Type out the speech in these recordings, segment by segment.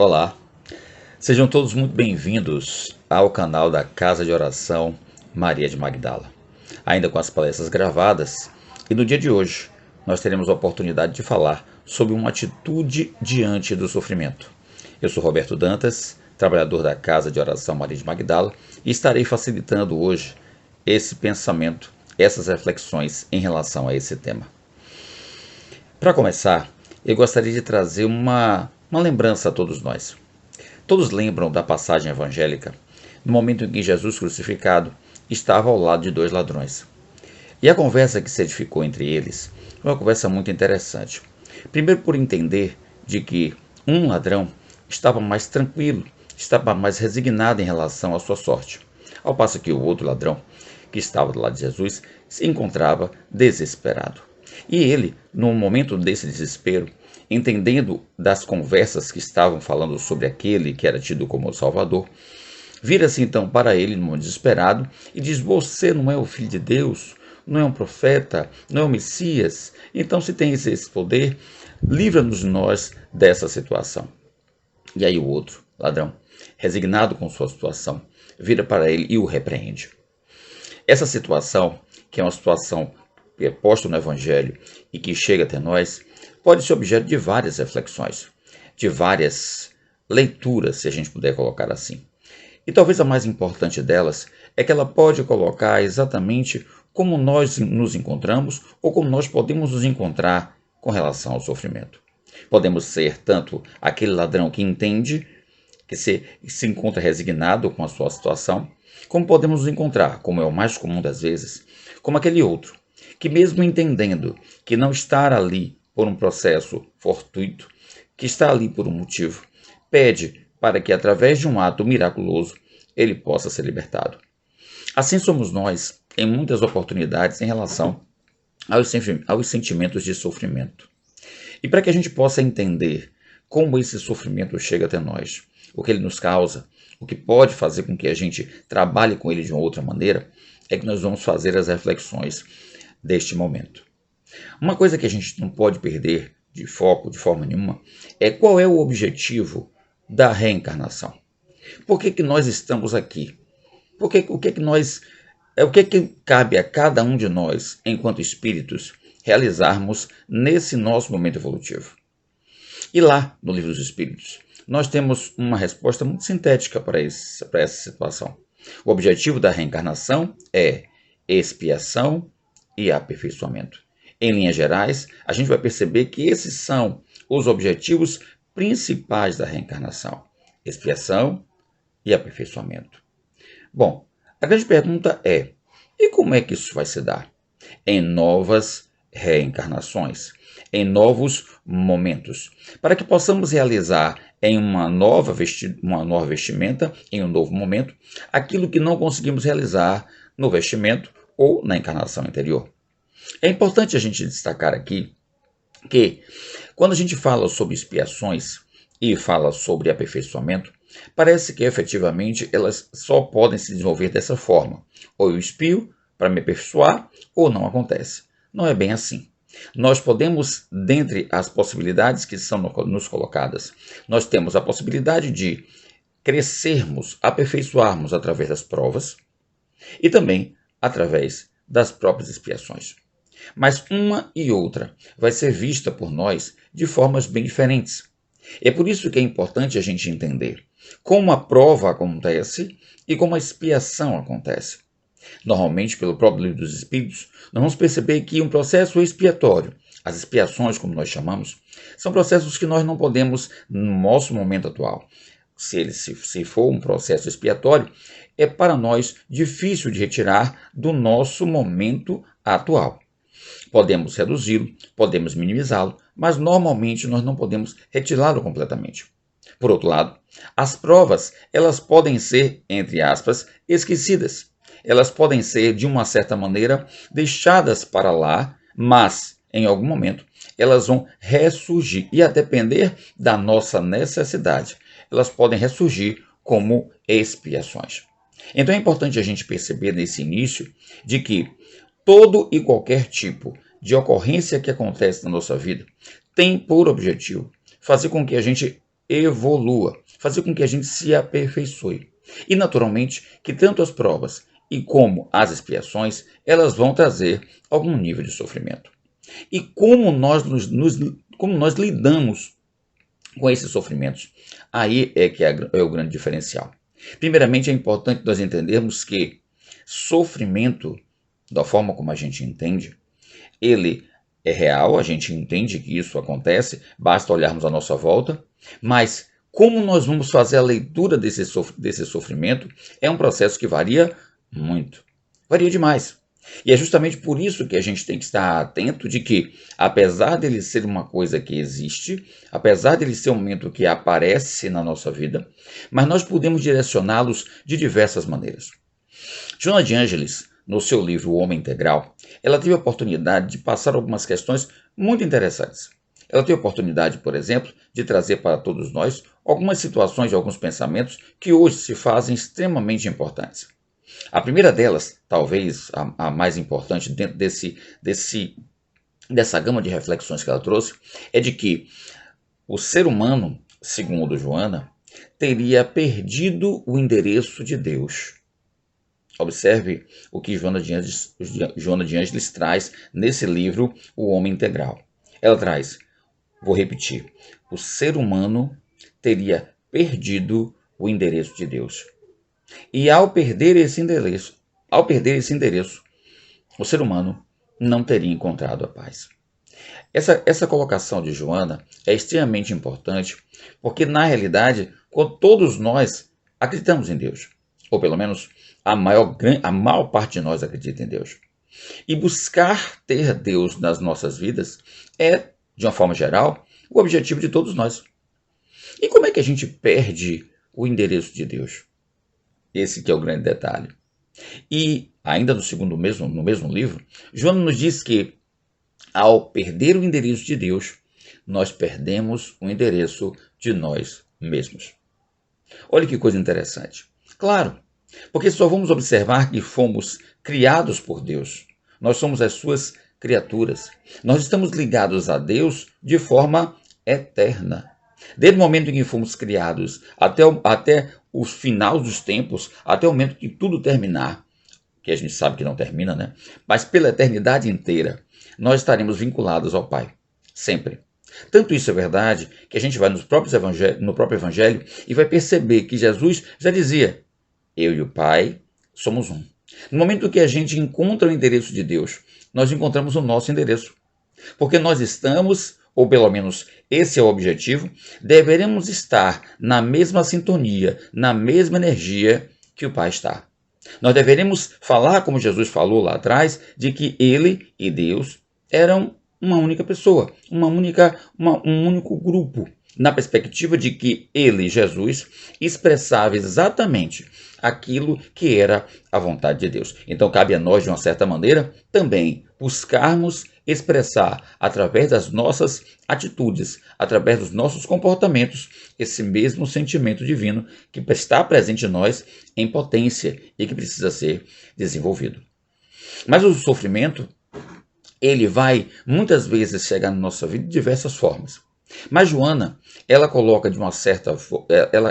Olá, sejam todos muito bem-vindos ao canal da Casa de Oração Maria de Magdala. Ainda com as palestras gravadas, e no dia de hoje nós teremos a oportunidade de falar sobre uma atitude diante do sofrimento. Eu sou Roberto Dantas, trabalhador da Casa de Oração Maria de Magdala, e estarei facilitando hoje esse pensamento, essas reflexões em relação a esse tema. Para começar, eu gostaria de trazer uma lembrança a todos nós. Todos lembram da passagem evangélica, no momento em que Jesus crucificado estava ao lado de dois ladrões. E a conversa que se edificou entre eles foi uma conversa muito interessante. Primeiro por entender de que um ladrão estava mais tranquilo, estava mais resignado em relação à sua sorte, ao passo que o outro ladrão, que estava do lado de Jesus, se encontrava desesperado. E ele, num momento desse desespero, entendendo das conversas que estavam falando sobre aquele que era tido como o Salvador, vira-se então para ele, num desesperado, e diz: você não é o Filho de Deus, não é um profeta, não é o Messias, então se tem esse poder, livra-nos nós dessa situação. E aí o outro ladrão, resignado com sua situação, vira para ele e o repreende. Essa situação, que é uma situação que é posta no Evangelho e que chega até nós, pode ser objeto de várias reflexões, de várias leituras, se a gente puder colocar assim. E talvez a mais importante delas é que ela pode colocar exatamente como nós nos encontramos ou como nós podemos nos encontrar com relação ao sofrimento. Podemos ser tanto aquele ladrão que entende, que se encontra resignado com a sua situação, como podemos nos encontrar, como é o mais comum das vezes, como aquele outro, que mesmo entendendo que não está ali por um processo fortuito, que está ali por um motivo, pede para que através de um ato miraculoso ele possa ser libertado. Assim somos nós em muitas oportunidades em relação aos sentimentos de sofrimento. E para que a gente possa entender como esse sofrimento chega até nós, o que ele nos causa, o que pode fazer com que a gente trabalhe com ele de uma outra maneira, é que nós vamos fazer as reflexões deste momento. Uma coisa que a gente não pode perder de foco de forma nenhuma é qual é o objetivo da reencarnação. Por que nós estamos aqui? O que cabe a cada um de nós, enquanto espíritos, realizarmos nesse nosso momento evolutivo? E lá, no Livro dos Espíritos, nós temos uma resposta muito sintética para essa situação. O objetivo da reencarnação é expiação e aperfeiçoamento. Em linhas gerais, a gente vai perceber que esses são os objetivos principais da reencarnação: expiação e aperfeiçoamento. Bom, a grande pergunta é: e como é que isso vai se dar? Em novas reencarnações, em novos momentos, para que possamos realizar em uma nova vestimenta, em um novo momento, aquilo que não conseguimos realizar no vestimento ou na encarnação anterior. É importante a gente destacar aqui que, quando a gente fala sobre expiações e fala sobre aperfeiçoamento, parece que efetivamente elas só podem se desenvolver dessa forma. Ou eu expio para me aperfeiçoar, ou não acontece. Não é bem assim. Nós podemos, dentre as possibilidades que são nos colocadas, nós temos a possibilidade de crescermos, aperfeiçoarmos através das provas e também através das próprias expiações. Mas uma e outra vai ser vista por nós de formas bem diferentes. É por isso que é importante a gente entender como a prova acontece e como a expiação acontece. Normalmente, pelo próprio Livro dos Espíritos, nós vamos perceber que um processo expiatório, as expiações, como nós chamamos, são processos que nós não podemos, no nosso momento atual, se for um processo expiatório, é para nós difícil de retirar do nosso momento atual. Podemos reduzi-lo, podemos minimizá-lo, mas normalmente nós não podemos retirá-lo completamente. Por outro lado, as provas, elas podem ser, entre aspas, esquecidas. Elas podem ser, de uma certa maneira, deixadas para lá, mas, em algum momento, elas vão ressurgir. E a depender da nossa necessidade, elas podem ressurgir como expiações. Então é importante a gente perceber nesse início de que todo e qualquer tipo de ocorrência que acontece na nossa vida tem por objetivo fazer com que a gente evolua, fazer com que a gente se aperfeiçoe. E naturalmente que tanto as provas e como as expiações, elas vão trazer algum nível de sofrimento. E como como nós lidamos com esses sofrimentos? Aí é que é o grande diferencial. Primeiramente, é importante nós entendermos que sofrimento, da forma como a gente entende, ele é real, a gente entende que isso acontece, basta olharmos à nossa volta, mas como nós vamos fazer a leitura desse sofrimento é um processo que varia muito, varia demais. E é justamente por isso que a gente tem que estar atento de que, apesar dele ser uma coisa que existe, apesar dele ser um momento que aparece na nossa vida, mas nós podemos direcioná-los de diversas maneiras. Joana de Ângeles, no seu livro O Homem Integral, ela teve a oportunidade de passar algumas questões muito interessantes. Ela teve a oportunidade, por exemplo, de trazer para todos nós algumas situações e alguns pensamentos que hoje se fazem extremamente importantes. A primeira delas, talvez a mais importante dentro dessa gama de reflexões que ela trouxe, é de que o ser humano, segundo Joana, teria perdido o endereço de Deus. Observe o que Joana de Ângeles traz nesse livro, O Homem Integral. Ela traz, vou repetir, o ser humano teria perdido o endereço de Deus. E ao perder esse endereço, o ser humano não teria encontrado a paz. Essa colocação de Joana é extremamente importante, porque na realidade, todos nós acreditamos em Deus, ou pelo menos a maior parte de nós acredita em Deus. E buscar ter Deus nas nossas vidas é, de uma forma geral, o objetivo de todos nós. E como é que a gente perde o endereço de Deus? Esse que é o grande detalhe. E, ainda no mesmo livro, Joana nos diz que, ao perder o endereço de Deus, nós perdemos o endereço de nós mesmos. Olha que coisa interessante. Claro, porque só vamos observar que fomos criados por Deus. Nós somos as suas criaturas. Nós estamos ligados a Deus de forma eterna. Desde o momento em que fomos criados até os finais dos tempos, até o momento que tudo terminar, que a gente sabe que não termina, né? Mas pela eternidade inteira, nós estaremos vinculados ao Pai, sempre. Tanto isso é verdade que a gente vai no próprio Evangelho e vai perceber que Jesus já dizia: eu e o Pai somos um. No momento que a gente encontra o endereço de Deus, nós encontramos o nosso endereço. Porque nós estamos, ou pelo menos esse é o objetivo, deveremos estar na mesma sintonia, na mesma energia que o Pai está. Nós deveremos falar, como Jesus falou lá atrás, de que Ele e Deus eram uma única pessoa, um único grupo, na perspectiva de que Ele, Jesus, expressava exatamente aquilo que era a vontade de Deus. Então cabe a nós, de uma certa maneira, também buscarmos expressar, através das nossas atitudes, através dos nossos comportamentos, esse mesmo sentimento divino que está presente em nós em potência e que precisa ser desenvolvido. Mas o sofrimento, ele vai muitas vezes chegar na nossa vida de diversas formas. Mas Joana, ela coloca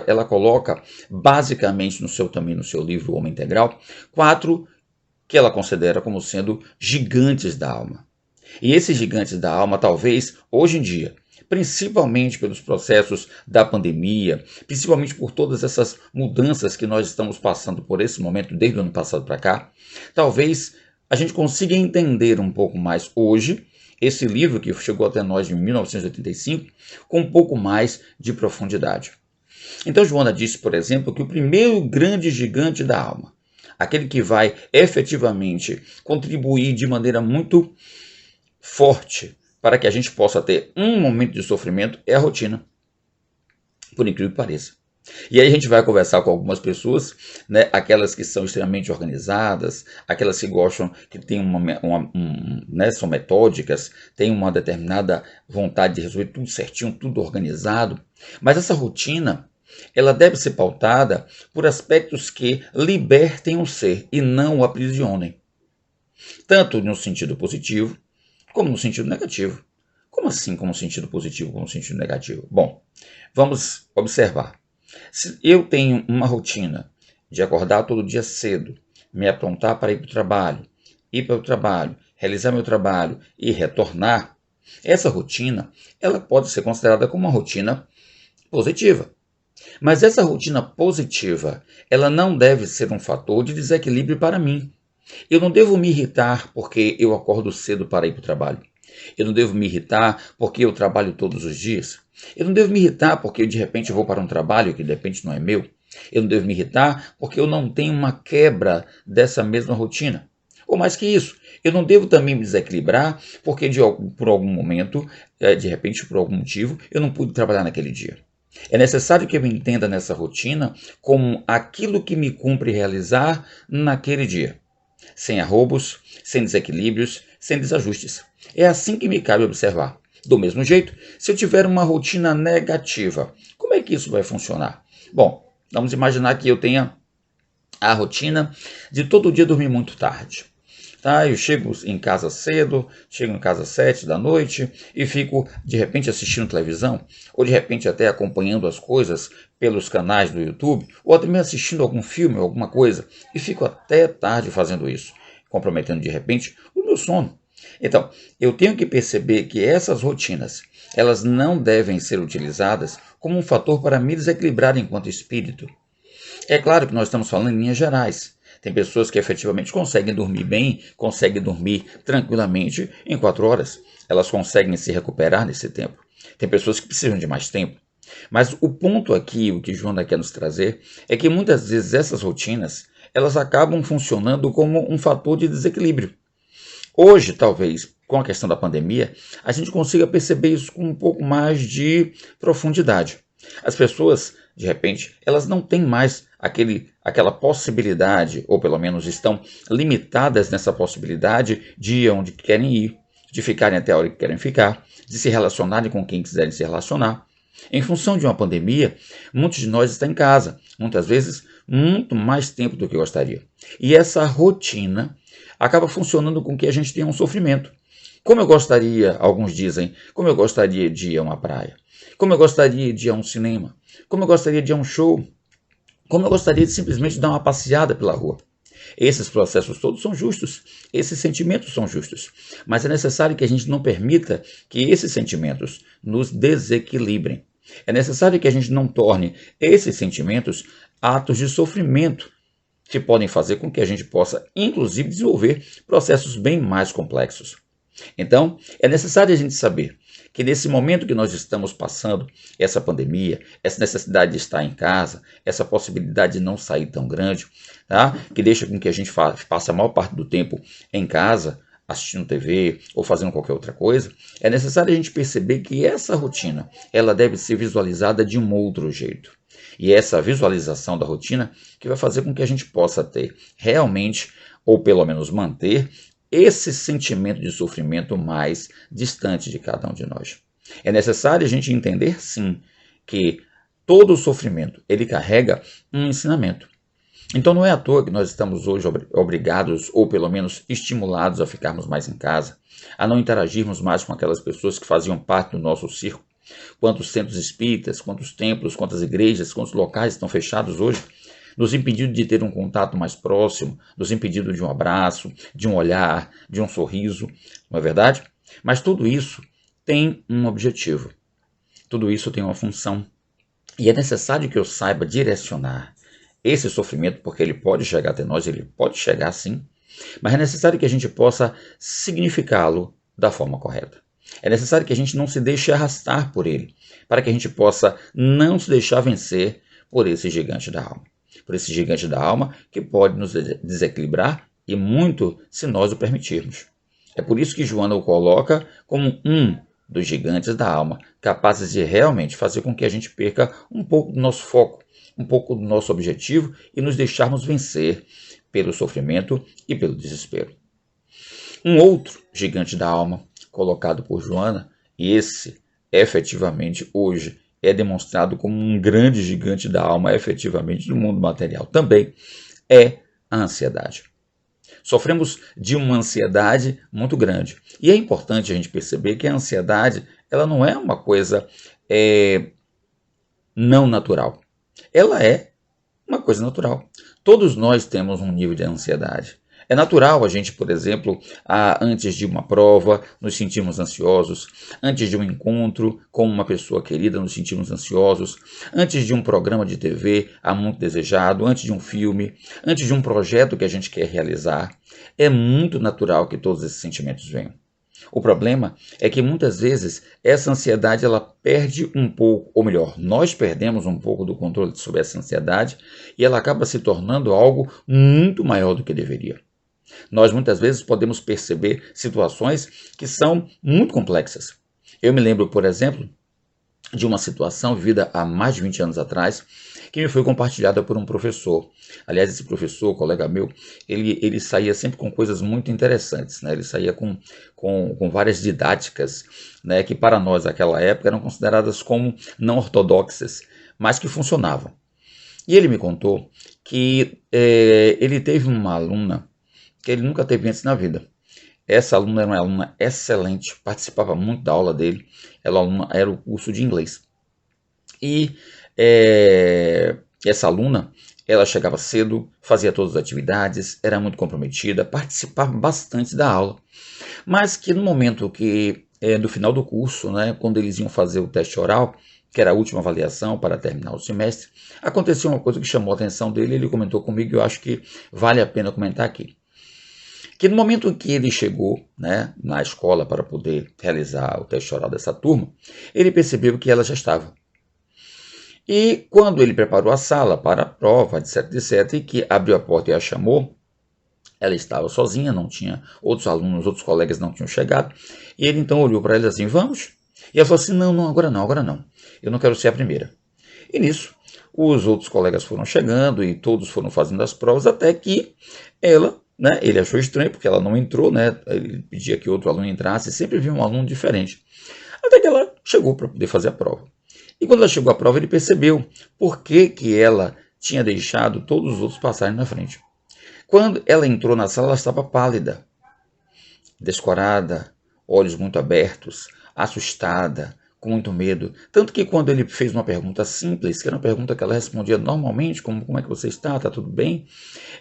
ela coloca basicamente no seu livro O Homem Integral, 4 que ela considera como sendo gigantes da alma. E esses gigantes da alma, talvez, hoje em dia, principalmente pelos processos da pandemia, principalmente por todas essas mudanças que nós estamos passando por esse momento, desde o ano passado para cá, talvez a gente consiga entender um pouco mais hoje esse livro que chegou até nós em 1985, com um pouco mais de profundidade. Então, Joana disse, por exemplo, que o primeiro grande gigante da alma, aquele que vai efetivamente contribuir de maneira muito forte para que a gente possa ter um momento de sofrimento, é a rotina. Por incrível que pareça. E aí a gente vai conversar com algumas pessoas, né, aquelas que são extremamente organizadas, aquelas que gostam, que têm né, são metódicas, têm uma determinada vontade de resolver tudo certinho, tudo organizado. Mas essa rotina, ela deve ser pautada por aspectos que libertem o ser e não o aprisionem. Tanto no sentido positivo, como no sentido negativo. Como assim, como sentido positivo, como sentido negativo? Bom, vamos observar. Se eu tenho uma rotina de acordar todo dia cedo, me aprontar para ir para o trabalho, realizar meu trabalho e retornar, essa rotina, ela pode ser considerada como uma rotina positiva. Mas essa rotina positiva, ela não deve ser um fator de desequilíbrio para mim. Eu não devo me irritar porque eu acordo cedo para ir para o trabalho. Eu não devo me irritar porque eu trabalho todos os dias. Eu não devo me irritar porque eu de repente vou para um trabalho que de repente não é meu. Eu não devo me irritar porque eu não tenho uma quebra dessa mesma rotina. Ou mais que isso, eu não devo também me desequilibrar porque por algum momento, de repente por algum motivo, eu não pude trabalhar naquele dia. É necessário que eu me entenda nessa rotina como aquilo que me cumpre realizar naquele dia, sem arroubos, sem desequilíbrios, sem desajustes. É assim que me cabe observar. Do mesmo jeito, se eu tiver uma rotina negativa, como é que isso vai funcionar? Bom, vamos imaginar que eu tenha a rotina de todo dia dormir muito tarde. Tá? Eu chego em casa cedo, chego em casa às 7 da noite e fico de repente assistindo televisão, ou de repente até acompanhando as coisas pelos canais do YouTube, ou até mesmo assistindo algum filme, alguma coisa, e fico até tarde fazendo isso, comprometendo de repente o meu sono. Então, eu tenho que perceber que essas rotinas, elas não devem ser utilizadas como um fator para me desequilibrar enquanto espírito. É claro que nós estamos falando em linhas gerais. Tem pessoas que efetivamente conseguem dormir bem, conseguem dormir tranquilamente em 4 horas. Elas conseguem se recuperar nesse tempo. Tem pessoas que precisam de mais tempo. Mas o ponto aqui, o que Joana quer nos trazer, é que muitas vezes essas rotinas, elas acabam funcionando como um fator de desequilíbrio. Hoje, talvez, com a questão da pandemia, a gente consiga perceber isso com um pouco mais de profundidade. As pessoas, de repente, elas não têm mais aquela possibilidade, ou pelo menos estão limitadas nessa possibilidade de ir onde querem ir, de ficarem até a hora que querem ficar, de se relacionarem com quem quiserem se relacionar. Em função de uma pandemia, muitos de nós estão em casa, muitas vezes muito mais tempo do que gostaria. E essa rotina acaba funcionando com que a gente tenha um sofrimento. Como eu gostaria, alguns dizem, como eu gostaria de ir a uma praia, como eu gostaria de ir a um cinema, como eu gostaria de ir a um show, como eu gostaria de simplesmente dar uma passeada pela rua. Esses processos todos são justos, esses sentimentos são justos, mas é necessário que a gente não permita que esses sentimentos nos desequilibrem. É necessário que a gente não torne esses sentimentos atos de sofrimento, que podem fazer com que a gente possa, inclusive, desenvolver processos bem mais complexos. Então, é necessário a gente saber que nesse momento que nós estamos passando, essa pandemia, essa necessidade de estar em casa, essa possibilidade de não sair tão grande, tá? Que deixa com que a gente passe a maior parte do tempo em casa, assistindo TV ou fazendo qualquer outra coisa, é necessário a gente perceber que essa rotina, ela deve ser visualizada de um outro jeito. E essa visualização da rotina que vai fazer com que a gente possa ter realmente, ou pelo menos manter, esse sentimento de sofrimento mais distante de cada um de nós. É necessário a gente entender, sim, que todo o sofrimento, ele carrega um ensinamento. Então não é à toa que nós estamos hoje obrigados, ou pelo menos estimulados a ficarmos mais em casa, a não interagirmos mais com aquelas pessoas que faziam parte do nosso círculo. Quantos centros espíritas, quantos templos, quantas igrejas, quantos locais estão fechados hoje, nos impedindo de ter um contato mais próximo, nos impedindo de um abraço, de um olhar, de um sorriso, não é verdade? Mas tudo isso tem um objetivo, tudo isso tem uma função. E é necessário que eu saiba direcionar esse sofrimento, porque ele pode chegar até nós, ele pode chegar sim, mas é necessário que a gente possa significá-lo da forma correta. É necessário que a gente não se deixe arrastar por ele, para que a gente possa não se deixar vencer por esse gigante da alma. Por esse gigante da alma que pode nos desequilibrar e muito se nós o permitirmos. É por isso que Joana o coloca como um dos gigantes da alma, capazes de realmente fazer com que a gente perca um pouco do nosso foco, um pouco do nosso objetivo e nos deixarmos vencer pelo sofrimento e pelo desespero. Um outro gigante da alma colocado por Joana, e esse efetivamente hoje é demonstrado como um grande gigante da alma efetivamente no mundo material também, é a ansiedade. Sofremos de uma ansiedade muito grande. E é importante a gente perceber que a ansiedade ela não é uma coisa não natural. Ela é uma coisa natural. Todos nós temos um nível de ansiedade. É natural a gente, por exemplo, antes de uma prova, nos sentirmos ansiosos. Antes de um encontro com uma pessoa querida, nos sentirmos ansiosos. Antes de um programa de TV muito desejado. Antes de um filme. Antes de um projeto que a gente quer realizar. É muito natural que todos esses sentimentos venham. O problema é que muitas vezes essa ansiedade ela perde um pouco, ou melhor, nós perdemos um pouco do controle sobre essa ansiedade e ela acaba se tornando algo muito maior do que deveria. Nós muitas vezes podemos perceber situações que são muito complexas. Eu me lembro, por exemplo, de uma situação vivida há mais de 20 anos atrás, que me foi compartilhada por um professor. Aliás, esse professor, colega meu, ele saía sempre com coisas muito interessantes, né? Ele saía com várias didáticas, né, que para nós naquela época eram consideradas como não ortodoxas, mas que funcionavam. E ele me contou que ele teve uma aluna que ele nunca teve antes na vida. Essa aluna era uma aluna excelente, participava muito da aula dele, ela era o curso de inglês. E essa aluna, ela chegava cedo, fazia todas as atividades, era muito comprometida, participava bastante da aula. Mas que no momento do final do curso, né, quando eles iam fazer o teste oral, que era a última avaliação para terminar o semestre, aconteceu uma coisa que chamou a atenção dele, ele comentou comigo e eu acho que vale a pena comentar aqui. Que no momento em que ele chegou, né, na escola para poder realizar o teste oral dessa turma, ele percebeu que ela já estava. E quando ele preparou a sala para a prova, etc, e que abriu a porta e a chamou, ela estava sozinha, não tinha outros alunos, outros colegas não tinham chegado, e ele então olhou para ela assim, vamos? E ela falou assim, não, agora não, eu não quero ser a primeira. E nisso, os outros colegas foram chegando e todos foram fazendo as provas, até que ela, né, ele achou estranho, porque ela não entrou, né, ele pedia que outro aluno entrasse, sempre vinha um aluno diferente. Até que ela chegou para poder fazer a prova. E quando ela chegou à prova, ele percebeu por que ela tinha deixado todos os outros passarem na frente. Quando ela entrou na sala, ela estava pálida, descorada, olhos muito abertos, assustada, com muito medo. Tanto que quando ele fez uma pergunta simples, que era uma pergunta que ela respondia normalmente, como é que você está, está tudo bem?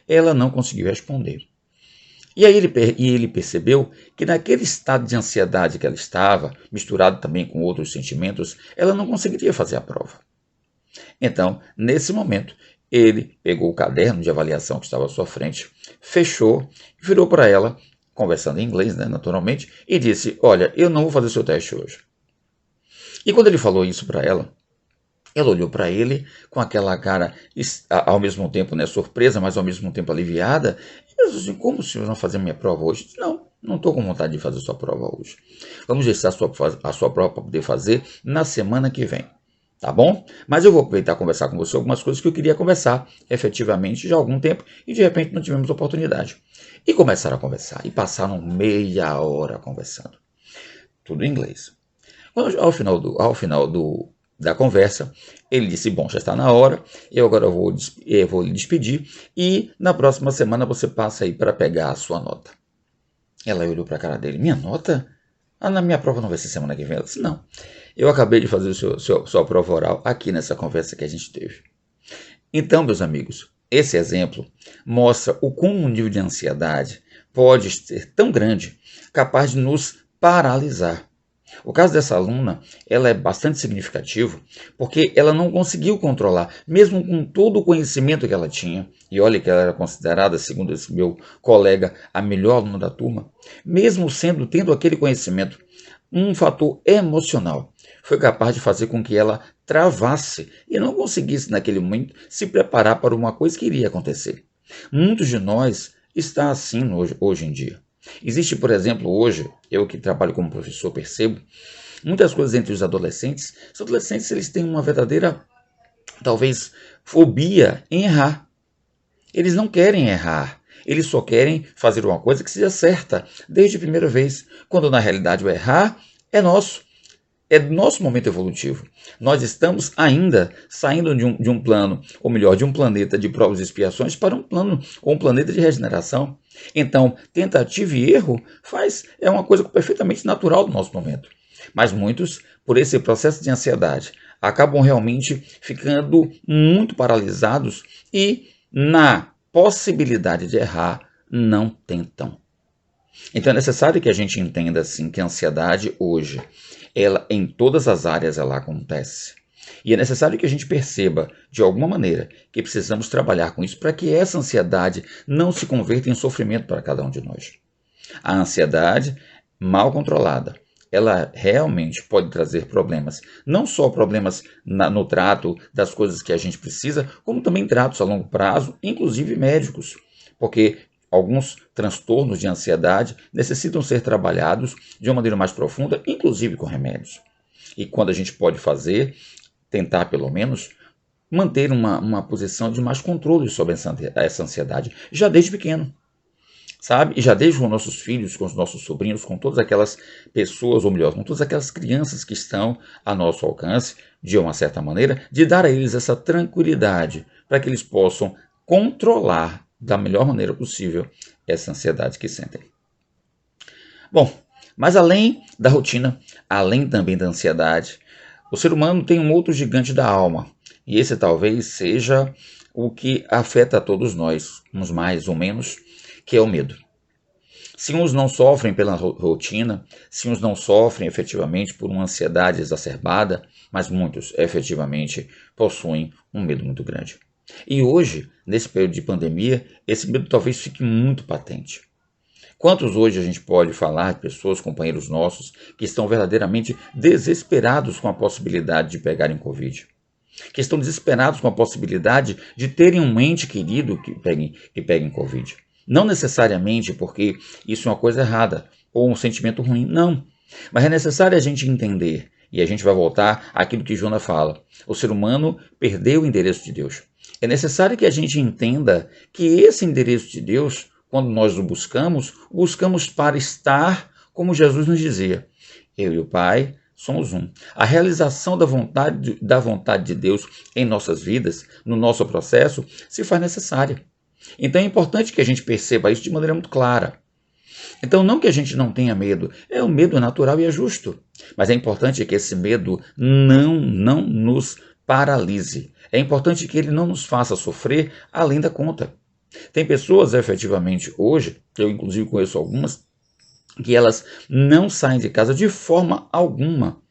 Ela não conseguiu responder. E aí ele percebeu que naquele estado de ansiedade que ela estava, misturado também com outros sentimentos, ela não conseguiria fazer a prova. Então, nesse momento, ele pegou o caderno de avaliação que estava à sua frente, fechou, virou para ela, conversando em inglês, né, naturalmente, e disse, olha, eu não vou fazer seu teste hoje. E quando ele falou isso para ela olhou para ele com aquela cara, ao mesmo tempo, né, surpresa, mas ao mesmo tempo aliviada. E eu disse assim, como o senhor não vai fazer minha prova hoje? Disse, não estou com vontade de fazer sua prova hoje. Vamos deixar a sua prova para poder fazer na semana que vem. Tá bom? Mas eu vou aproveitar e conversar com você algumas coisas que eu queria conversar efetivamente já há algum tempo e de repente não tivemos oportunidade. E começaram a conversar e passaram meia hora conversando. Tudo em inglês. Ao final da conversa, ele disse, bom, já está na hora, eu agora vou lhe despedir e na próxima semana você passa aí para pegar a sua nota. Ela olhou para a cara dele, minha nota? Na minha prova não vai ser semana que vem. Ela disse, não, eu acabei de fazer sua prova oral aqui nessa conversa que a gente teve. Então, meus amigos, esse exemplo mostra o como um nível de ansiedade pode ser tão grande, capaz de nos paralisar. O caso dessa aluna, ela é bastante significativo, porque ela não conseguiu controlar, mesmo com todo o conhecimento que ela tinha, e olha que ela era considerada, segundo esse meu colega, a melhor aluna da turma, mesmo tendo aquele conhecimento, um fator emocional foi capaz de fazer com que ela travasse e não conseguisse naquele momento se preparar para uma coisa que iria acontecer. Muitos de nós está assim hoje em dia. Existe, por exemplo, hoje, eu que trabalho como professor percebo, muitas coisas entre os adolescentes. Os adolescentes eles têm uma verdadeira, talvez, fobia em errar. Eles não querem errar. Eles só querem fazer uma coisa que seja certa desde a primeira vez, quando na realidade o errar é nosso. é do nosso momento evolutivo. Nós estamos ainda saindo de um plano, ou melhor, de um planeta de provas e expiações para um plano ou um planeta de regeneração. Então, tentativa e erro é uma coisa perfeitamente natural do nosso momento. Mas muitos, por esse processo de ansiedade, acabam realmente ficando muito paralisados e, na possibilidade de errar, não tentam. Então é necessário que a gente entenda assim que a ansiedade hoje, ela em todas as áreas ela acontece. E é necessário que a gente perceba, de alguma maneira, que precisamos trabalhar com isso para que essa ansiedade não se converta em sofrimento para cada um de nós. A ansiedade, mal controlada, ela realmente pode trazer problemas, não só problemas no trato das coisas que a gente precisa, como também tratos a longo prazo, inclusive médicos, porque alguns transtornos de ansiedade necessitam ser trabalhados de uma maneira mais profunda, inclusive com remédios. E quando a gente pode fazer, tentar pelo menos, manter uma posição de mais controle sobre essa ansiedade, já desde pequeno. Sabe? E já desde com os nossos filhos, com os nossos sobrinhos, com todas aquelas pessoas, ou melhor, com todas aquelas crianças que estão a nosso alcance, de uma certa maneira, de dar a eles essa tranquilidade, para que eles possam controlar da melhor maneira possível essa ansiedade que sentem. Bom, mas além da rotina, além também da ansiedade, o ser humano tem um outro gigante da alma, e esse talvez seja o que afeta a todos nós, uns mais ou menos, que é o medo. Se uns não sofrem pela rotina, se uns não sofrem efetivamente por uma ansiedade exacerbada, mas muitos efetivamente possuem um medo muito grande. E hoje, nesse período de pandemia, esse medo talvez fique muito patente. Quantos hoje a gente pode falar de pessoas, companheiros nossos, que estão verdadeiramente desesperados com a possibilidade de pegarem Covid? Que estão desesperados com a possibilidade de terem um ente querido que peguem Covid? Não necessariamente porque isso é uma coisa errada ou um sentimento ruim, não. Mas é necessário a gente entender, e a gente vai voltar àquilo que Jonas fala. O ser humano perdeu o endereço de Deus. É necessário que a gente entenda que esse endereço de Deus, quando nós o buscamos para estar como Jesus nos dizia. Eu e o Pai somos um. A realização da vontade de Deus em nossas vidas, no nosso processo, se faz necessária. Então é importante que a gente perceba isso de maneira muito clara. Então não que a gente não tenha medo, o medo é natural e é justo, mas é importante que esse medo não nos paralise. É importante que ele não nos faça sofrer além da conta. Tem pessoas efetivamente hoje, eu inclusive conheço algumas, que elas não saem de casa de forma alguma.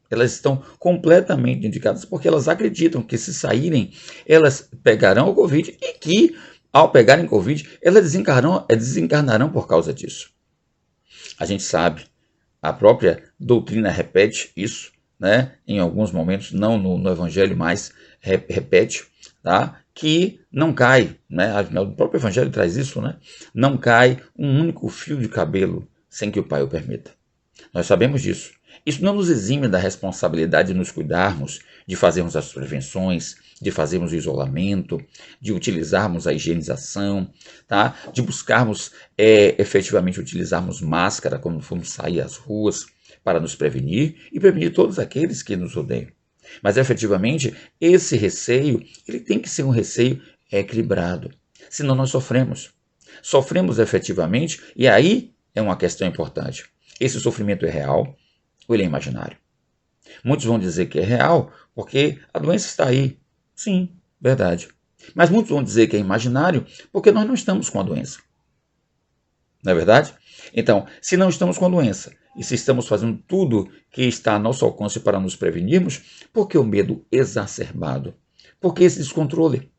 Elas estão completamente indicadas porque elas acreditam que se saírem, elas pegarão o Covid e que ao pegarem Covid, elas desencarnarão por causa disso. A gente sabe, a própria doutrina repete isso, né? Em alguns momentos, não no Evangelho, mas repete, tá? Que não cai, né? O próprio Evangelho traz isso, né? Não cai um único fio de cabelo sem que o Pai o permita. Nós sabemos disso. Isso não nos exime da responsabilidade de nos cuidarmos, de fazermos as prevenções, de fazermos o isolamento, de utilizarmos a higienização, tá? De buscarmos efetivamente utilizarmos máscara quando formos sair às ruas para nos prevenir e prevenir todos aqueles que nos odeiam. Mas efetivamente esse receio, ele tem que ser um receio equilibrado, senão nós sofremos. Sofremos efetivamente e aí é uma questão importante. Esse sofrimento é real ou ele é imaginário? Muitos vão dizer que é real porque a doença está aí. Sim, verdade. Mas muitos vão dizer que é imaginário porque nós não estamos com a doença. Não é verdade? Então, se não estamos com a doença e se estamos fazendo tudo que está a nosso alcance para nos prevenirmos, por que o medo exacerbado? Por que esse descontrole?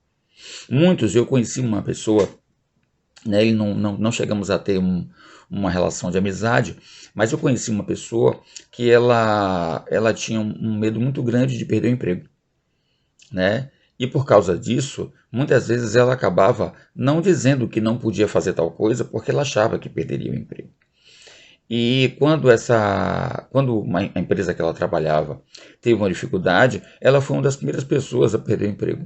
Eu conheci uma pessoa, né, e não chegamos a ter uma relação de amizade, mas eu conheci uma pessoa que ela tinha um medo muito grande de perder o emprego, né? E por causa disso, muitas vezes ela acabava não dizendo que não podia fazer tal coisa porque ela achava que perderia o emprego. E quando a empresa que ela trabalhava teve uma dificuldade, ela foi uma das primeiras pessoas a perder o emprego.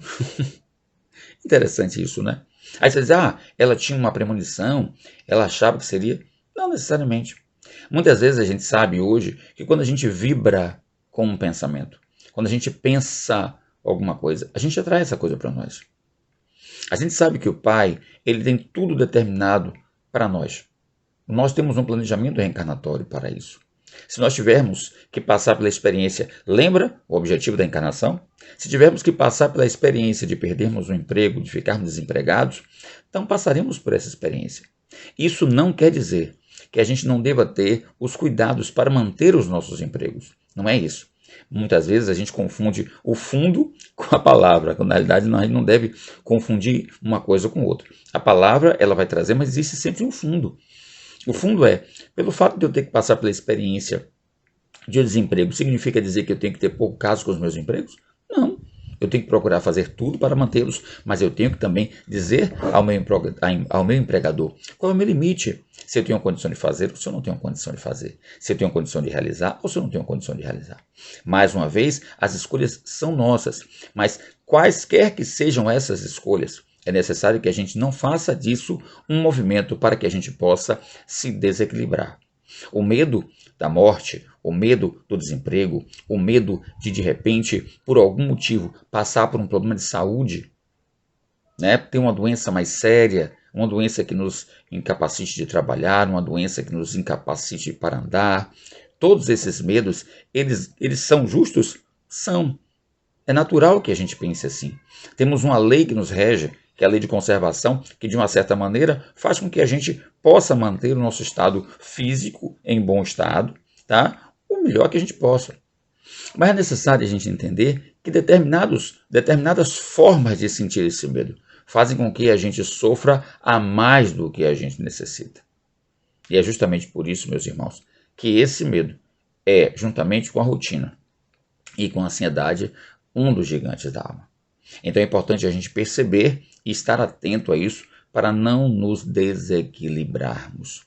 Interessante isso, né? Aí você diz, ela tinha uma premonição, ela achava que seria... Não necessariamente. Muitas vezes a gente sabe hoje que quando a gente vibra com um pensamento. Quando a gente pensa alguma coisa, a gente atrai essa coisa para nós. A gente sabe que o Pai, ele tem tudo determinado para nós. Nós temos um planejamento reencarnatório para isso. Se nós tivermos que passar pela experiência, lembra o objetivo da encarnação? Se tivermos que passar pela experiência de perdermos o emprego, de ficarmos desempregados, então passaremos por essa experiência. Isso não quer dizer que a gente não deva ter os cuidados para manter os nossos empregos. Não é isso. Muitas vezes a gente confunde o fundo com a palavra, quando na realidade a gente não deve confundir uma coisa com outra. A palavra ela vai trazer, mas existe sempre um fundo. O fundo é, pelo fato de eu ter que passar pela experiência de desemprego, significa dizer que eu tenho que ter pouco caso com os meus empregos? Não. Eu tenho que procurar fazer tudo para mantê-los, mas eu tenho que também dizer ao meu empregador qual é o meu limite. Se eu tenho condição de fazer ou se eu não tenho condição de fazer. Se eu tenho condição de realizar ou se eu não tenho condição de realizar. Mais uma vez, as escolhas são nossas, mas quaisquer que sejam essas escolhas, é necessário que a gente não faça disso um movimento para que a gente possa se desequilibrar. O medo da morte, o medo do desemprego, o medo de repente, por algum motivo, passar por um problema de saúde, né? Ter uma doença mais séria, uma doença que nos incapacite de trabalhar, uma doença que nos incapacite para andar. Todos esses medos, eles são justos? São. É natural que a gente pense assim. Temos uma lei que nos rege, que é a lei de conservação, que de uma certa maneira faz com que a gente possa manter o nosso estado físico em bom estado, tá? O melhor que a gente possa. Mas é necessário a gente entender que determinadas formas de sentir esse medo fazem com que a gente sofra a mais do que a gente necessita. E é justamente por isso, meus irmãos, que esse medo é, juntamente com a rotina e com a ansiedade, um dos gigantes da alma. Então é importante a gente perceber e estar atento a isso para não nos desequilibrarmos.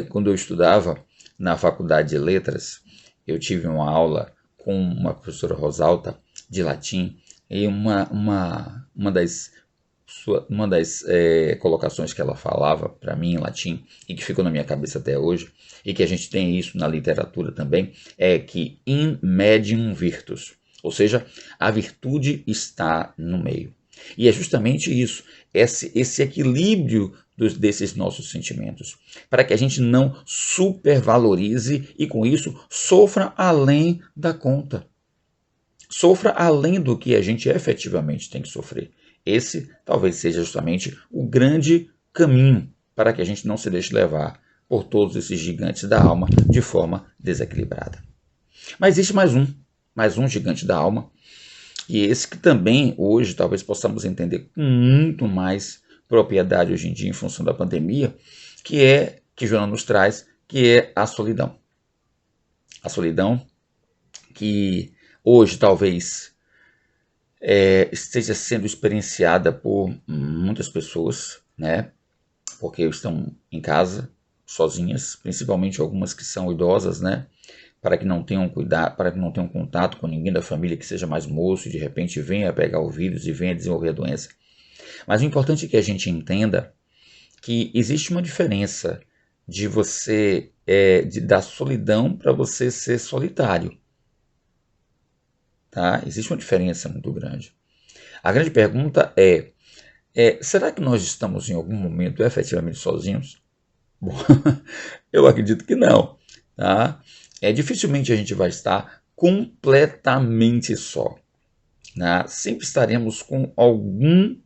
Quando eu estudava na Faculdade de Letras, eu tive uma aula com uma professora Rosalta de latim e uma das colocações que ela falava para mim em latim e que ficou na minha cabeça até hoje e que a gente tem isso na literatura também é que in medium virtus, ou seja, a virtude está no meio. E é justamente isso, esse equilíbrio desses nossos sentimentos, para que a gente não supervalorize e com isso sofra além da conta. Sofra além do que a gente efetivamente tem que sofrer. Esse talvez seja justamente o grande caminho para que a gente não se deixe levar por todos esses gigantes da alma de forma desequilibrada. Mas existe mais um gigante da alma, e esse que também hoje talvez possamos entender com muito mais propriedade hoje em dia em função da pandemia, que Joana nos traz, que é a solidão. A solidão que hoje talvez esteja sendo experienciada por muitas pessoas, né? Porque estão em casa, sozinhas, principalmente algumas que são idosas, né? Para que não tenham cuidado, para que não tenham contato com ninguém da família que seja mais moço e de repente venha a pegar o vírus e venha a desenvolver a doença. Mas o importante é que a gente entenda que existe uma diferença de você da solidão para você ser solitário. Tá? Existe uma diferença muito grande. A grande pergunta será que nós estamos em algum momento efetivamente sozinhos? Bom, eu acredito que não. Tá? Dificilmente a gente vai estar completamente só. Né? Sempre estaremos com algum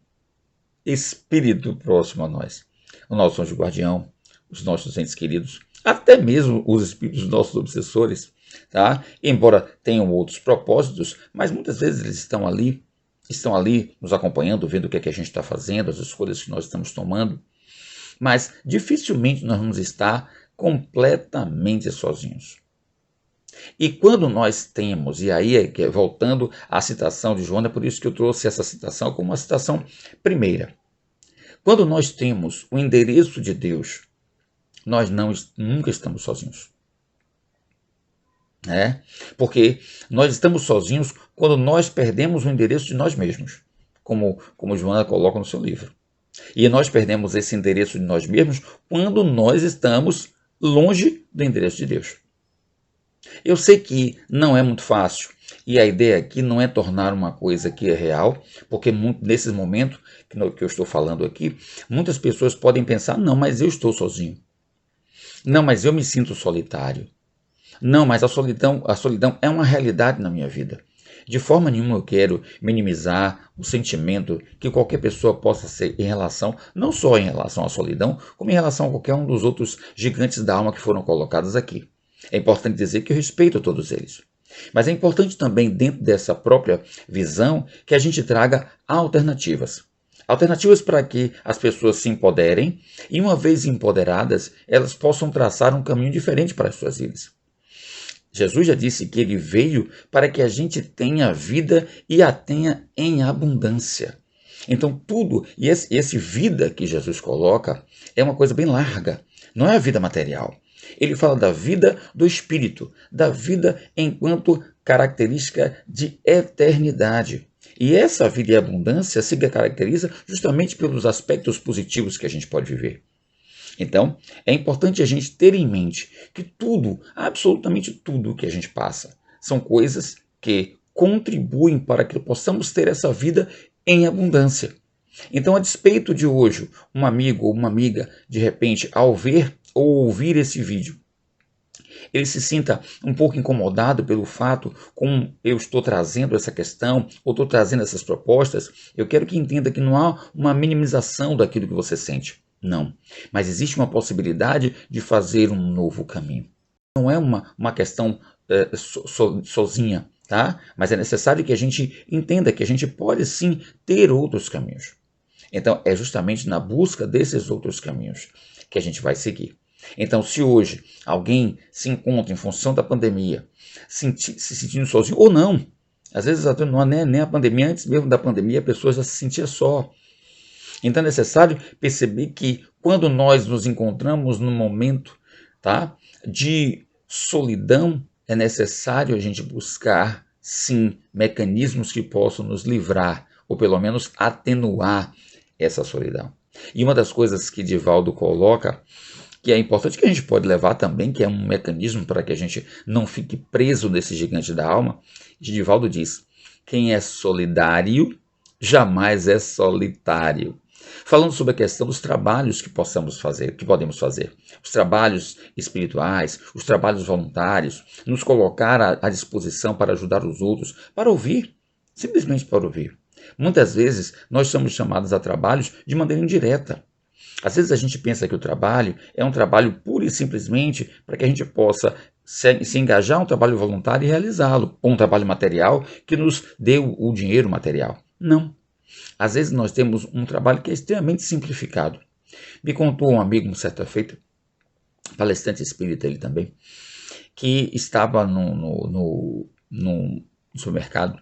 espírito próximo a nós. O nosso anjo guardião, os nossos entes queridos, até mesmo os espíritos dos nossos obsessores, tá? Embora tenham outros propósitos, mas muitas vezes eles estão ali nos acompanhando, vendo o que é que a gente está fazendo, as escolhas que nós estamos tomando, mas dificilmente nós vamos estar completamente sozinhos. E quando nós temos, e aí voltando à citação de Joana, por isso que eu trouxe essa citação como uma citação primeira. Quando nós temos o endereço de Deus, nós nunca estamos sozinhos. Porque nós estamos sozinhos quando nós perdemos o endereço de nós mesmos, como Joana coloca no seu livro. E nós perdemos esse endereço de nós mesmos quando nós estamos longe do endereço de Deus. Eu sei que não é muito fácil, e a ideia aqui não é tornar uma coisa que é real, porque nesses momentos que eu estou falando aqui, muitas pessoas podem pensar, não, mas eu estou sozinho. Não, mas eu me sinto solitário. Não, mas a solidão é uma realidade na minha vida. De forma nenhuma eu quero minimizar o sentimento que qualquer pessoa possa ser em relação, não só em relação à solidão, como em relação a qualquer um dos outros gigantes da alma que foram colocados aqui. É importante dizer que eu respeito todos eles. Mas é importante também, dentro dessa própria visão, que a gente traga alternativas. Alternativas para que as pessoas se empoderem e, uma vez empoderadas, elas possam traçar um caminho diferente para as suas vidas. Jesus já disse que ele veio para que a gente tenha vida e a tenha em abundância. Então, tudo, e esse vida que Jesus coloca, é uma coisa bem larga, não é a vida material. Ele fala da vida do espírito, da vida enquanto característica de eternidade. E essa vida e abundância se caracteriza justamente pelos aspectos positivos que a gente pode viver. Então, é importante a gente ter em mente que tudo, absolutamente tudo que a gente passa, são coisas que contribuem para que possamos ter essa vida em abundância. Então, a despeito de hoje, um amigo ou uma amiga, de repente, ao ver ou ouvir esse vídeo, ele se sinta um pouco incomodado pelo fato como eu estou trazendo essa questão, ou estou trazendo essas propostas, eu quero que entenda que não há uma minimização daquilo que você sente. Não. Mas existe uma possibilidade de fazer um novo caminho. Não é uma questão sozinha, tá? Mas é necessário que a gente entenda que a gente pode sim ter outros caminhos. Então, é justamente na busca desses outros caminhos que a gente vai seguir. Então, se hoje alguém se encontra em função da pandemia, se sentindo sozinho, ou não, às vezes não é nem a pandemia, antes mesmo da pandemia a pessoa já se sentia só. Então é necessário perceber que quando nós nos encontramos num momento, tá, de solidão, é necessário a gente buscar, sim, mecanismos que possam nos livrar, ou pelo menos atenuar essa solidão. E uma das coisas que Divaldo coloca, que é importante, que a gente pode levar também, que é um mecanismo para que a gente não fique preso nesse gigante da alma, Divaldo diz: quem é solidário jamais é solitário. Falando sobre a questão dos trabalhos que possamos fazer, que podemos fazer, os trabalhos espirituais, os trabalhos voluntários, nos colocar à disposição para ajudar os outros, para ouvir, simplesmente para ouvir. Muitas vezes nós somos chamados a trabalhos de maneira indireta. Às vezes a gente pensa que o trabalho é um trabalho pura e simplesmente para que a gente possa se engajar em um trabalho voluntário e realizá-lo, ou um trabalho material que nos dê o dinheiro material. Não. Às vezes nós temos um trabalho que é extremamente simplificado. Me contou um amigo, certa feita, palestrante espírita ele também, que estava num supermercado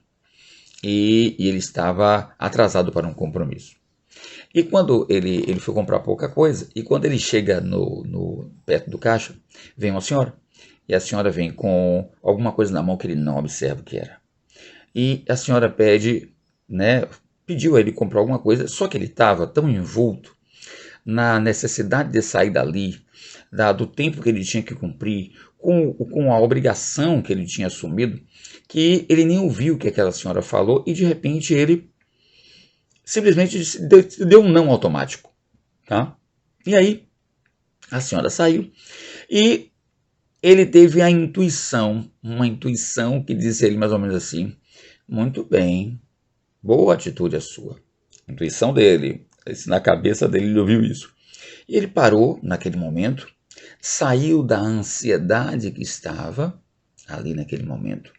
e ele estava atrasado para um compromisso. E quando ele foi comprar pouca coisa, e quando ele chega perto do caixa, vem uma senhora. E a senhora vem com alguma coisa na mão que ele não observa o que era. E a senhora pediu a ele comprar alguma coisa, só que ele estava tão envolto na necessidade de sair dali, do tempo que ele tinha que cumprir, com a obrigação que ele tinha assumido, que ele nem ouviu o que aquela senhora falou e de repente ele simplesmente deu um não automático. Tá? E aí a senhora saiu e ele teve uma intuição que disse a ele mais ou menos assim: muito bem, boa atitude a sua. Intuição dele, na cabeça dele ele ouviu isso. E ele parou naquele momento, saiu da ansiedade que estava ali naquele momento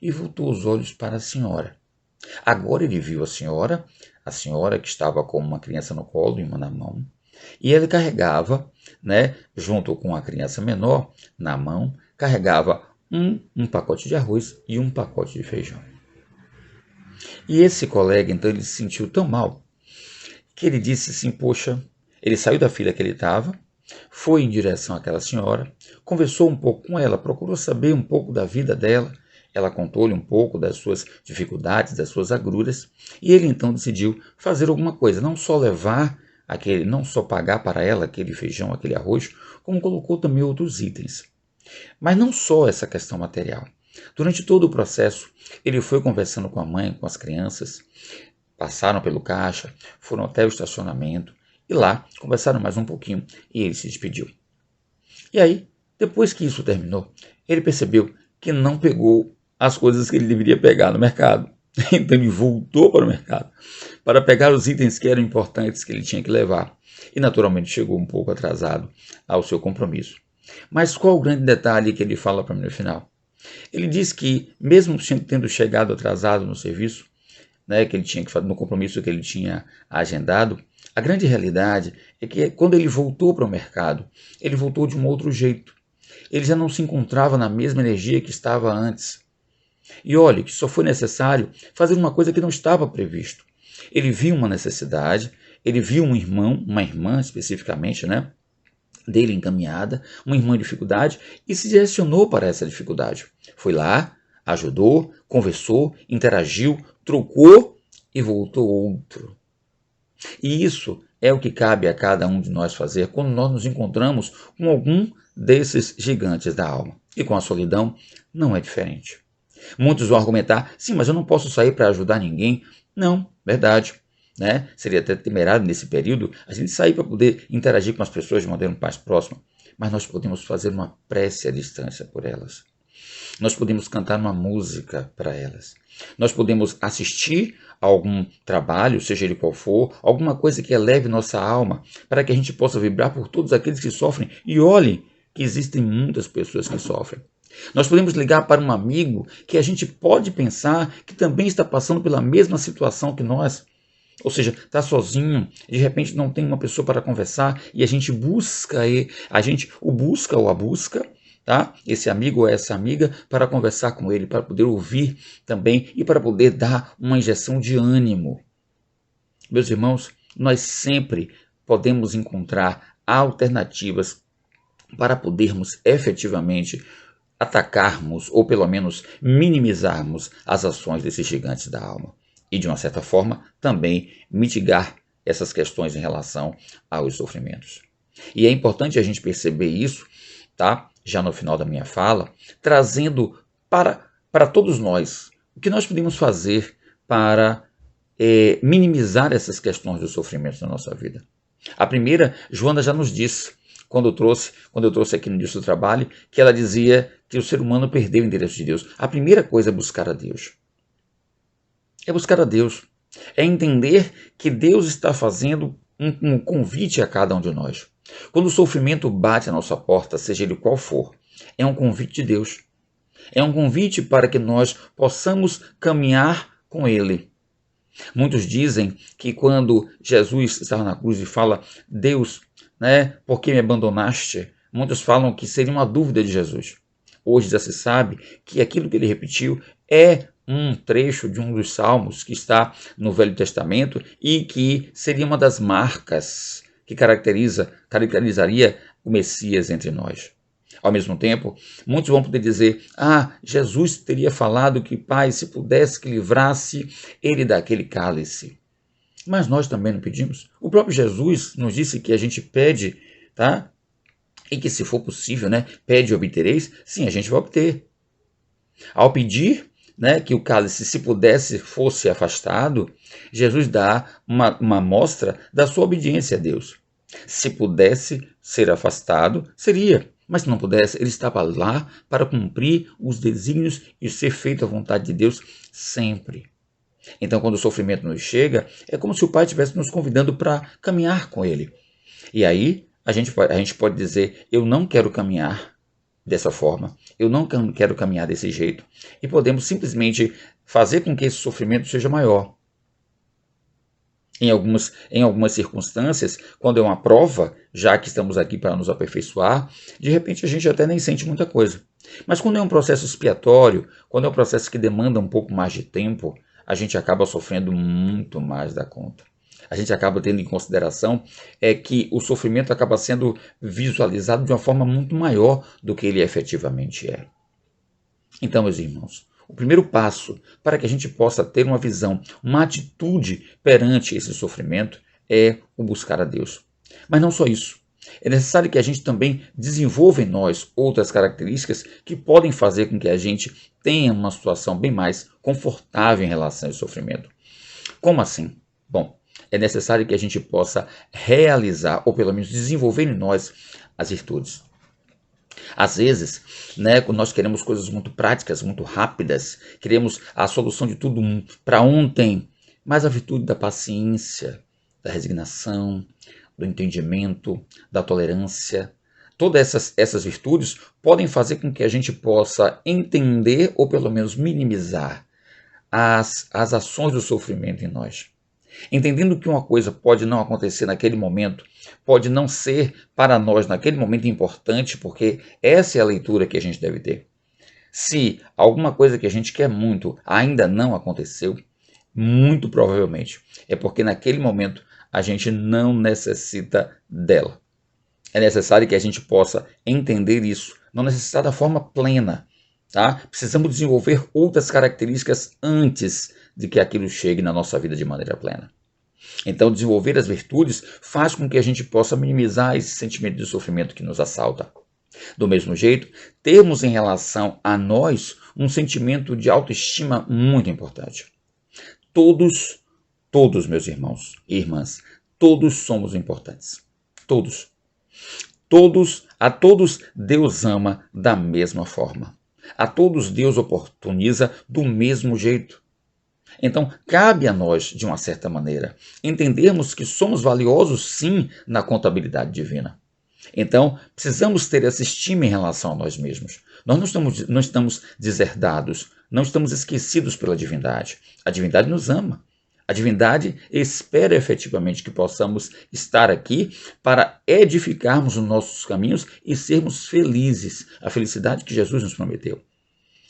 e voltou os olhos para a senhora. Agora ele viu a senhora que estava com uma criança no colo e uma na mão, e ele carregava, junto com a criança menor na mão, carregava um pacote de arroz e um pacote de feijão. E esse colega, então, ele se sentiu tão mal, que ele disse assim, poxa, ele saiu da fila que ele estava, foi em direção àquela senhora, conversou um pouco com ela, procurou saber um pouco da vida dela, ela contou-lhe um pouco das suas dificuldades, das suas agruras, e ele então decidiu fazer alguma coisa, não só pagar para ela aquele feijão, aquele arroz, como colocou também outros itens. Mas não só essa questão material. Durante todo o processo, ele foi conversando com a mãe, com as crianças, passaram pelo caixa, foram até o estacionamento e lá conversaram mais um pouquinho e ele se despediu. E aí, depois que isso terminou, ele percebeu que não pegou as coisas que ele deveria pegar no mercado. Então ele voltou para o mercado para pegar os itens que eram importantes que ele tinha que levar. E naturalmente chegou um pouco atrasado ao seu compromisso. Mas qual o grande detalhe que ele fala para mim no final? Ele diz que, mesmo tendo chegado atrasado no serviço, né, que ele tinha que fazer, no compromisso que ele tinha agendado, a grande realidade é que quando ele voltou para o mercado, ele voltou de um outro jeito. Ele já não se encontrava na mesma energia que estava antes. E olhe que só foi necessário fazer uma coisa que não estava previsto. Ele viu uma necessidade, ele viu um irmão, uma irmã especificamente, né, dele encaminhada, uma irmã em dificuldade, e se direcionou para essa dificuldade. Foi lá, ajudou, conversou, interagiu, trocou e voltou outro. E isso é o que cabe a cada um de nós fazer quando nós nos encontramos com algum desses gigantes da alma. E com a solidão não é diferente. Muitos vão argumentar, sim, mas eu não posso sair para ajudar ninguém. Não, verdade. Né? Seria até temerário nesse período a gente sair para poder interagir com as pessoas de maneira mais próxima. Mas nós podemos fazer uma prece à distância por elas. Nós podemos cantar uma música para elas. Nós podemos assistir a algum trabalho, seja ele qual for, alguma coisa que eleve nossa alma, para que a gente possa vibrar por todos aqueles que sofrem. E olhe que existem muitas pessoas que sofrem. Nós podemos ligar para um amigo que a gente pode pensar que também está passando pela mesma situação que nós. Ou seja, está sozinho, de repente não tem uma pessoa para conversar e a gente busca, a gente o busca ou a busca, tá? Esse amigo ou essa amiga para conversar com ele, para poder ouvir também e para poder dar uma injeção de ânimo. Meus irmãos, nós sempre podemos encontrar alternativas para podermos efetivamente atacarmos ou pelo menos minimizarmos as ações desses gigantes da alma. E, de uma certa forma, também mitigar essas questões em relação aos sofrimentos. E é importante a gente perceber isso, tá? Já no final da minha fala, trazendo para todos nós o que nós podemos fazer para minimizar essas questões dos sofrimentos na nossa vida. A primeira, Joana já nos disse, quando eu trouxe aqui no início do trabalho, que ela dizia que o ser humano perdeu o endereço de Deus. A primeira coisa é buscar a Deus. É buscar a Deus. É entender que Deus está fazendo um convite a cada um de nós. Quando o sofrimento bate à nossa porta, seja ele qual for, é um convite de Deus. É um convite para que nós possamos caminhar com Ele. Muitos dizem que quando Jesus estava na cruz e fala, Deus, né, por que me abandonaste? Muitos falam que seria uma dúvida de Jesus. Hoje já se sabe que aquilo que ele repetiu é um trecho de um dos salmos que está no Velho Testamento e que seria uma das marcas que caracterizaria o Messias entre nós. Ao mesmo tempo, muitos vão poder dizer, Jesus teria falado que, Pai, se pudesse que livrasse ele daquele cálice. Mas nós também não pedimos. O próprio Jesus nos disse que a gente pede, tá? E que se for possível, né, pede e obtereis, sim, a gente vai obter. Ao pedir, né, que o cálice, se pudesse, fosse afastado, Jesus dá uma mostra da sua obediência a Deus. Se pudesse ser afastado, seria. Mas se não pudesse, ele estava lá para cumprir os desígnios e ser feito a vontade de Deus sempre. Então, quando o sofrimento nos chega, é como se o Pai estivesse nos convidando para caminhar com Ele. E aí, a gente pode dizer, eu não quero caminhar dessa forma, eu não quero caminhar desse jeito. E podemos simplesmente fazer com que esse sofrimento seja maior. Em algumas circunstâncias, quando é uma prova, já que estamos aqui para nos aperfeiçoar, de repente a gente até nem sente muita coisa. Mas quando é um processo expiatório, quando é um processo que demanda um pouco mais de tempo, a gente acaba sofrendo muito mais da conta. A gente acaba tendo em consideração que o sofrimento acaba sendo visualizado de uma forma muito maior do que ele efetivamente é. Então, meus irmãos, o primeiro passo para que a gente possa ter uma visão, uma atitude perante esse sofrimento é o buscar a Deus. Mas não só isso. É necessário que a gente também desenvolva em nós outras características que podem fazer com que a gente tenha uma situação bem mais confortável em relação ao sofrimento. Como assim? Bom, é necessário que a gente possa realizar, ou pelo menos desenvolver em nós, as virtudes. Às vezes, né, quando nós queremos coisas muito práticas, muito rápidas, queremos a solução de tudo para ontem, mas a virtude da paciência, da resignação, do entendimento, da tolerância, todas essas virtudes podem fazer com que a gente possa entender ou pelo menos minimizar as ações do sofrimento em nós. Entendendo que uma coisa pode não acontecer naquele momento, pode não ser para nós naquele momento importante, porque essa é a leitura que a gente deve ter. Se alguma coisa que a gente quer muito ainda não aconteceu, muito provavelmente é porque naquele momento a gente não necessita dela. É necessário que a gente possa entender isso, não necessitar da forma plena. Tá? Precisamos desenvolver outras características antes de que aquilo chegue na nossa vida de maneira plena. Então, desenvolver as virtudes faz com que a gente possa minimizar esse sentimento de sofrimento que nos assalta. Do mesmo jeito, termos em relação a nós um sentimento de autoestima muito importante. Todos, meus irmãos e irmãs, todos somos importantes. Todos. A todos Deus ama da mesma forma. A todos Deus oportuniza do mesmo jeito. Então, cabe a nós, de uma certa maneira, entendermos que somos valiosos sim na contabilidade divina. Então, precisamos ter essa estima em relação a nós mesmos. Nós não estamos deserdados, não estamos esquecidos pela divindade. A divindade nos ama. A divindade espera efetivamente que possamos estar aqui para edificarmos os nossos caminhos e sermos felizes, a felicidade que Jesus nos prometeu.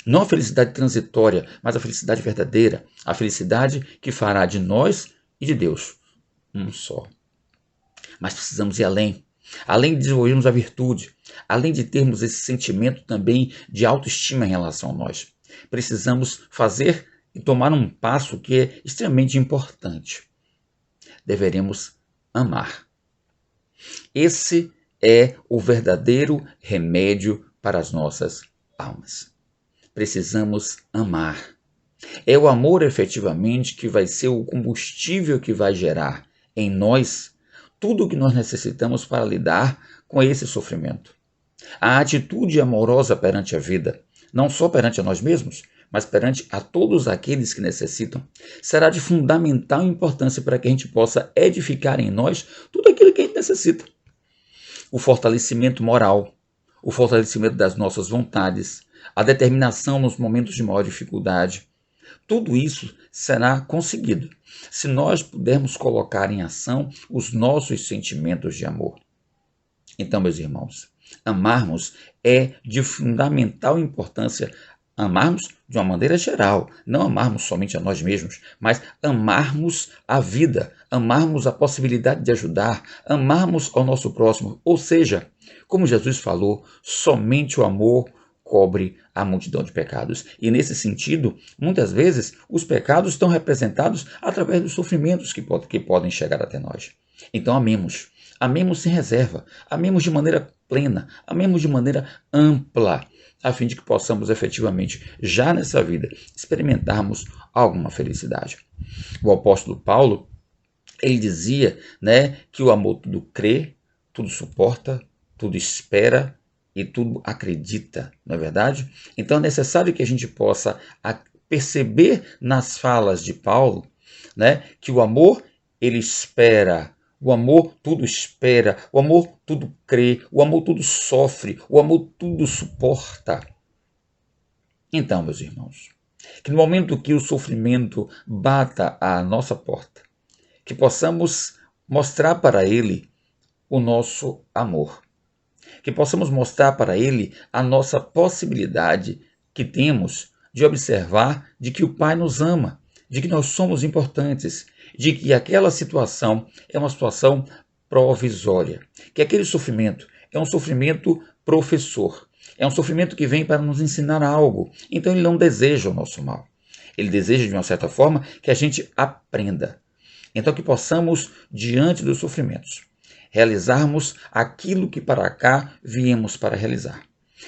Não a felicidade transitória, mas a felicidade verdadeira, a felicidade que fará de nós e de Deus um só. Mas precisamos ir além. Além de desenvolvermos a virtude, além de termos esse sentimento também de autoestima em relação a nós, precisamos fazer e tomar um passo que é extremamente importante. Deveremos amar. Esse é o verdadeiro remédio para as nossas almas. Precisamos amar. É o amor efetivamente que vai ser o combustível que vai gerar em nós tudo o que nós necessitamos para lidar com esse sofrimento. A atitude amorosa perante a vida, não só perante a nós mesmos, mas perante a todos aqueles que necessitam, será de fundamental importância para que a gente possa edificar em nós tudo aquilo que a gente necessita. O fortalecimento moral, o fortalecimento das nossas vontades, a determinação nos momentos de maior dificuldade, tudo isso será conseguido se nós pudermos colocar em ação os nossos sentimentos de amor. Então, meus irmãos, amarmos é de fundamental importância. Amarmos de uma maneira geral, não amarmos somente a nós mesmos, mas amarmos a vida, amarmos a possibilidade de ajudar, amarmos ao nosso próximo. Ou seja, como Jesus falou, somente o amor cobre a multidão de pecados. E nesse sentido, muitas vezes, os pecados estão representados através dos sofrimentos que podem chegar até nós. Então amemos. Amemos sem reserva, amemos de maneira plena, amemos de maneira ampla, a fim de que possamos efetivamente, já nessa vida, experimentarmos alguma felicidade. O apóstolo Paulo, ele dizia, que o amor tudo crê, tudo suporta, tudo espera e tudo acredita, não é verdade? Então é necessário que a gente possa perceber nas falas de Paulo, que o amor, ele espera. O amor tudo espera, o amor tudo crê, o amor tudo sofre, o amor tudo suporta. Então, meus irmãos, que no momento que o sofrimento bata à nossa porta, que possamos mostrar para ele o nosso amor, que possamos mostrar para ele a nossa possibilidade que temos de observar de que o Pai nos ama, de que nós somos importantes, de que aquela situação é uma situação provisória, que aquele sofrimento é um sofrimento professor, é um sofrimento que vem para nos ensinar algo. Então ele não deseja o nosso mal, ele deseja de uma certa forma que a gente aprenda. Então que possamos, diante dos sofrimentos, realizarmos aquilo que para cá viemos para realizar.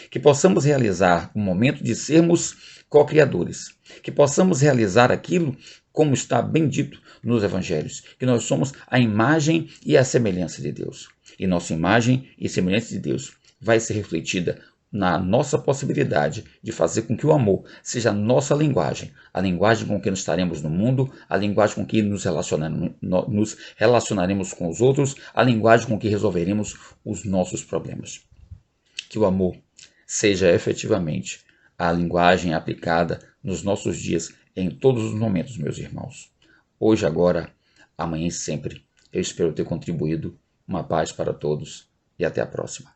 Que possamos realizar o momento de sermos co-criadores. Que possamos realizar aquilo como está bem dito nos evangelhos, que nós somos a imagem e a semelhança de Deus. E nossa imagem e semelhança de Deus vai ser refletida na nossa possibilidade de fazer com que o amor seja a nossa linguagem, a linguagem com que nos estaremos no mundo, a linguagem com que nos relacionaremos com os outros, a linguagem com que resolveremos os nossos problemas. Que o amor seja efetivamente a linguagem aplicada nos nossos dias, em todos os momentos, meus irmãos. Hoje, agora, amanhã e sempre. Eu espero ter contribuído. Uma paz para todos e até a próxima.